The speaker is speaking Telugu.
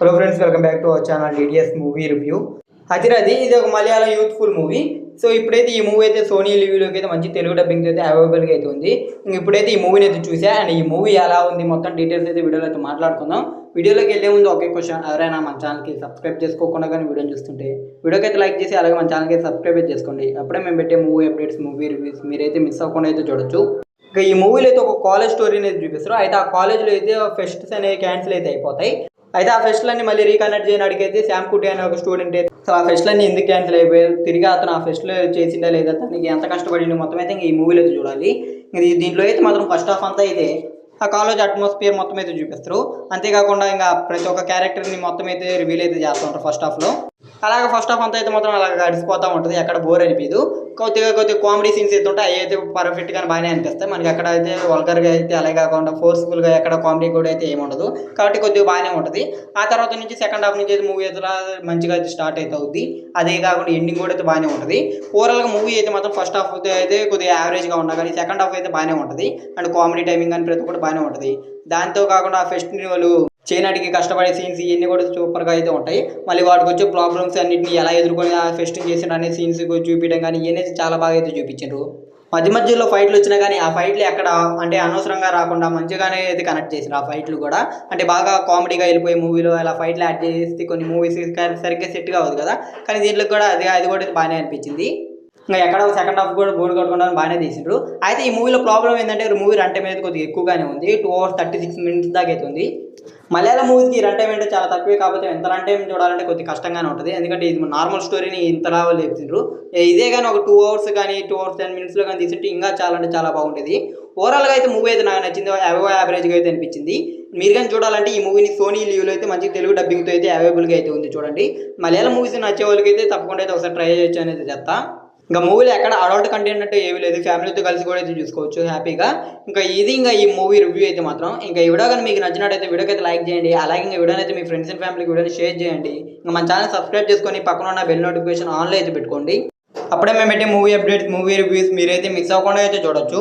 Hello friends, welcome back to our channel DDS movie review. Athirathi ఇది ఒక మలయాళం యూత్ఫుల్ మూవీ. సో ఇప్పుడైతే ఈ మూవీ అయితే సోనీ లివ్యూలోకి అయితే మంచి తెలుగు డబ్బింగ్ అయితే అవైలబుల్గా అయితే ఉంది. ఇప్పుడైతే ఈ మూవీని అయితే చూసా అండ్ ఈ మూవీ ఎలా ఉంది మొత్తం డీటెయిల్స్ అయితే వీడియోలో అయితే మాట్లాడుకుందాం. వీడియోలోకి వెళ్ళే ముందు ఒకే క్వశ్చన్, ఎవరైనా మన ఛానల్కి సబ్స్క్రైబ్ చేసుకోకుండా కానీ వీడియోని చూస్తుంటే వీడియోకి అయితే లైక్ చేసి అలాగే మన ఛానల్కి సబ్స్క్రైబ్ అయితే చేసుకోండి. అప్పుడే మేము పెట్టే మూవీ అప్డేట్స్, మూవీ రివ్యూస్ మీరైతే మిస్ అవ్వకుండా అయితే చూడొచ్చు. ఇంకా ఈ మూవీలో అయితే ఒక కాలేజ్ స్టోరీని అయితే చూపిస్తారు. అయితే ఆ కాలేజ్లో అయితే ఫెస్ట్స్ అనేవి క్యాన్సిల్ అయితే అయిపోతాయి. అయితే ఆ ఫెస్ట్లన్నీ మళ్ళీ రీకనెక్ట్ చేయని అడిగైతే శామ్ కుట్టి అనే ఒక స్టూడెంట్ అయితే సో ఆ ఫెస్ట్లన్నీ ఎందుకు క్యాన్సిల్ అయిపోయాయి, తిరిగి అతను ఆ ఫెస్ట్లో చేసిండా లేదా, తనకి ఎంత కష్టపడింది మొత్తం అయితే ఈ మూవీలో అయితే చూడాలి. దీంట్లో అయితే మాత్రం ఫస్ట్ హాఫ్ అంతా అయితే ఆ కాలేజ్ అట్మాస్ఫియర్ మొత్తం అయితే చూపిస్తారు. అంతేకాకుండా ఇంకా ప్రతి ఒక్క క్యారెక్టర్ని మొత్తం అయితే రివీల్ అయితే చేస్తుంటారు ఫస్ట్ హాఫ్లో. అలాగే ఫస్ట్ హాఫ్ అంతా అయితే మాత్రం అలా గడిచిపోతూ ఉంటుంది, ఎక్కడ బోర్ అనిపించదు. కొద్దిగా కామెడీ సీన్స్ అయితే ఉంటాయి, అవి అయితే పర్ఫెక్ట్గా బాగానే అనిపిస్తాయి మనకి. అక్కడ అయితే వల్గర్గా అయితే అలాగే కాకుండా ఫోర్స్ఫుల్గా ఎక్కడ కామెడీ కూడా అయితే ఏమి ఉండదు, కాబట్టి కొద్దిగా బాగానే ఉంటుంది. ఆ తర్వాత నుంచి సెకండ్ హాఫ్ నుంచి అయితే మూవీ అయితే మంచిగా అయితే స్టార్ట్ అయితే అవుద్ది. అదే కాకుండా ఎండింగ్ కూడా అయితే బాగానే ఉంటుంది. ఓవరాల్గా మూవీ అయితే మాత్రం ఫస్ట్ హాఫ్ అయితే కొద్దిగా యావరేజ్గా ఉన్నా కానీ సెకండ్ హాఫ్ అయితే బాగానే ఉంటుంది. అండ్ కామెడీ టైమింగ్ కానీ ప్రతి ఒక్కటి బాగానే ఉంటుంది. దాంతో కాకుండా ఆ ఫెస్ట్ని వాళ్ళు చేయడానికి కష్టపడే సీన్స్ ఇవన్నీ కూడా సూపర్గా అయితే ఉంటాయి. మళ్ళీ వాటికి వచ్చే ప్రాబ్లమ్స్ అన్నింటినీ ఎలా ఎదుర్కొని ఆ ఫెస్టింగ్ చేసిన అనే సీన్స్ చూపించడం కానీ ఇవన్నీ చాలా బాగా అయితే చూపించారు. మధ్య మధ్యలో ఫైట్లు వచ్చినా కానీ ఆ ఫైట్లు ఎక్కడ అంటే అనవసరంగా రాకుండా మంచిగానే అయితే కనెక్ట్ చేసారు ఆ ఫైట్లు కూడా. అంటే బాగా కామెడీగా వెళ్ళిపోయే మూవీలో అలా ఫైట్లు యాడ్ చేస్తే కొన్ని మూవీస్ సరిగ్గా సెట్ కావద్దు కదా, కానీ దీంట్లో కూడా అది కూడా బాగానే అనిపించింది. ఇంకా ఎక్కడ సెకండ్ హాఫ్ కూడా బోర్డు కొట్టకుండా బాగానే తీసిండ్రు. అయితే ఈ మూవీలో ప్రాబ్లం ఏంటంటే మూవీ రన్ టైం అయితే కొద్దిగా ఎక్కువగానే ఉంది, 2 hours 36 minutes దాకా అయితే ఉంది. మలయాళం మూవీస్కి రన్ టైం అంటే చాలా తక్కువే, కాకపోతే ఎంత రన్ టైం చూడాలంటే కొద్దిగా కష్టంగానే ఉంటుంది. ఎందుకంటే ఇది నార్మల్ స్టోరీని ఇంతలా లేపుతుండ్రు. ఇదే కానీ ఒక 2 hours కానీ 2 hours 10 minutesలో కానీ తీసుంటే ఇంకా చాలా అంటే చాలా బాగుంటుంది. ఓవరాల్గా అయితే మూవీ అయితే నాకు నచ్చింది, యావరేజ్గా అయితే అనిపించింది. మీరు కానీ చూడాలంటే ఈ మూవీని సోనీ లీవ్లో అయితే మంచి తెలుగు డబ్బింగ్తో అయితే అవైలబుల్గా అయితే ఉంది చూడండి. మలయాళం మూవీస్ నచ్చే వాళ్ళకి అయితే తప్పకుండా అయితే ఒకసారి ట్రై చేయొచ్చు అనేది చెప్తా. ఇంకా మూవీలో ఎక్కడ అడల్ట్ కంటెంట్ అంటే ఏమీ లేదు, ఫ్యామిలీతో కలిసి కూడా అయితే చూసుకోవచ్చు హ్యాపీగా. ఇంకా ఈ మూవీ రివ్యూ అయితే మాత్రం ఇంకా ఈ వీడియో కానీ మీకు నచ్చినట్టయితే వీడియోకి అయితే లైక్ చేయండి. అలాగే ఇంకా వీడియోని అయితే మీ ఫ్రెండ్స్ అండ్ ఫ్యామిలీకి వీడియోని షేర్ చేయండి. ఇంకా మన ఛానల్ సబ్స్క్రైబ్ చేసుకొని పక్కన ఉన్న బెల్ నోటిఫికేషన్ ఆన్లో అయితే పెట్టుకోండి. అప్పుడే మేము పెట్టే మూవీ అప్డేట్స్, మూవీ రివ్యూస్ మీరైతే మిస్ అవ్వకుండా అయితే చూడొచ్చు.